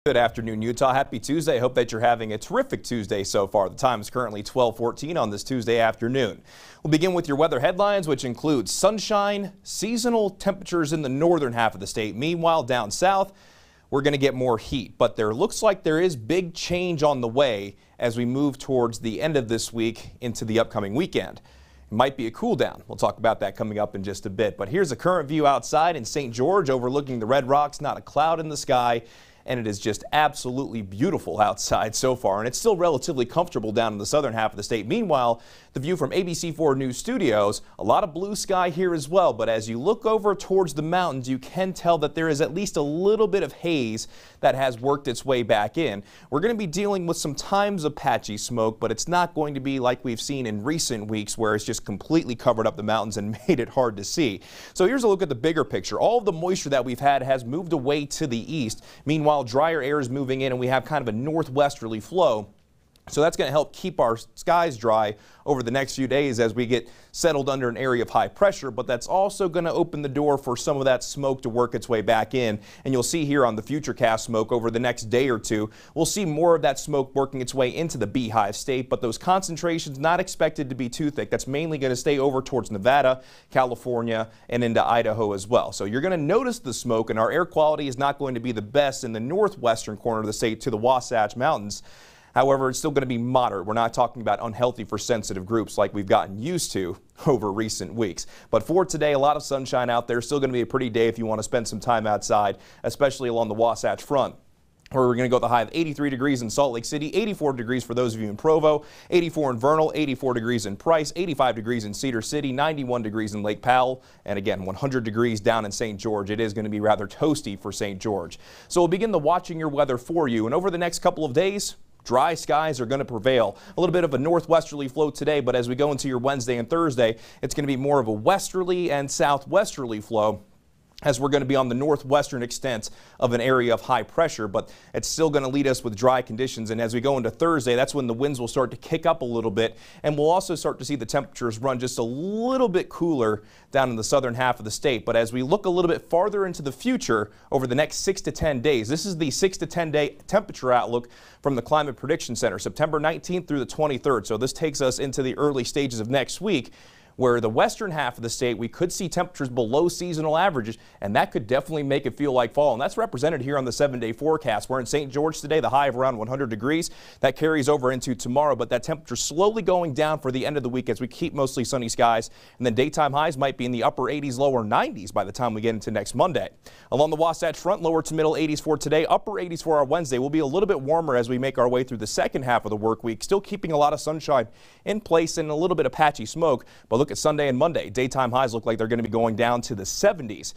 Good afternoon, Utah. Happy Tuesday. I hope that you're having a terrific Tuesday so far. The time is currently 12:14 on this Tuesday afternoon. We'll begin with your weather headlines, which include sunshine, seasonal temperatures in the northern half of the state. Meanwhile, down south, we're going to get more heat, but there looks like there is big change on the way as we move towards the end of this week into the upcoming weekend. It might be a cool down. We'll talk about that coming up in just a bit. But here's a current view outside in St. George overlooking the Red Rocks. Not a cloud in the sky. And it is just absolutely beautiful outside so far, and it's still relatively comfortable down in the southern half of the state. Meanwhile, the view from ABC4 News Studios, a lot of blue sky here as well, but as you look over towards the mountains, you can tell that there is at least a little bit of haze that has worked its way back in. We're going to be dealing with some times of patchy smoke, but it's not going to be like we've seen in recent weeks where it's just completely covered up the mountains and made it hard to see. So here's a look at the bigger picture. All of the moisture that we've had has moved away to the east. Meanwhile, drier air is moving in and we have kind of a northwesterly flow. So that's going to help keep our skies dry over the next few days as we get settled under an area of high pressure, but that's also going to open the door for some of that smoke to work its way back in. And you'll see here on the FUTURECAST smoke over the next day or two, we'll see more of that smoke working its way into the Beehive State, but those concentrations not expected to be too thick. That's mainly going to stay over towards Nevada, California, and into Idaho as well. So you're going to notice the smoke, and our air quality is not going to be the best in the northwestern corner of the state to the Wasatch Mountains. However, it's still going to be moderate. We're not talking about unhealthy for sensitive groups like we've gotten used to over recent weeks. But for today, a lot of sunshine out there. Still going to be a pretty day if you want to spend some time outside, especially along the Wasatch Front, where we're going to go with a high of 83 degrees in Salt Lake City, 84 degrees for those of you in Provo, 84 in Vernal, 84 degrees in Price, 85 degrees in Cedar City, 91 degrees in Lake Powell, and again, 100 degrees down in St. George. It is going to be rather toasty for St. George. So we'll begin the watching your weather for you, and over the next couple of days, dry skies are going to prevail. A little bit of a northwesterly flow today, but as we go into your Wednesday and Thursday, it's going to be more of a westerly and southwesterly flow, as we're going to be on the northwestern extent of an area of high pressure, but it's still going to lead us with dry conditions. And as we go into Thursday, that's when the winds will start to kick up a little bit, and we'll also start to see the temperatures run just a little bit cooler down in the southern half of the state. But as we look a little bit farther into the future over the next 6 to 10 days, this is the 6 to 10 day temperature outlook from the Climate Prediction Center, September 19th through the 23rd. So this takes us into the early stages of next week, where the western half of the state, we could see temperatures below seasonal averages, and that could definitely make it feel like fall. And that's represented here on the 7-day forecast. We're in St. George today, the high of around 100 degrees. That carries over into tomorrow, but that temperature slowly going down for the end of the week as we keep mostly sunny skies. And then daytime highs might be in the upper 80s, lower 90s by the time we get into next Monday. Along the Wasatch Front, lower to middle 80s for today, upper 80s for our Wednesday. We'll be a little bit warmer as we make our way through the second half of the work week, still keeping a lot of sunshine in place and a little bit of patchy smoke. But look at Sunday and Monday. Daytime highs look like they're going to be going down to the 70s.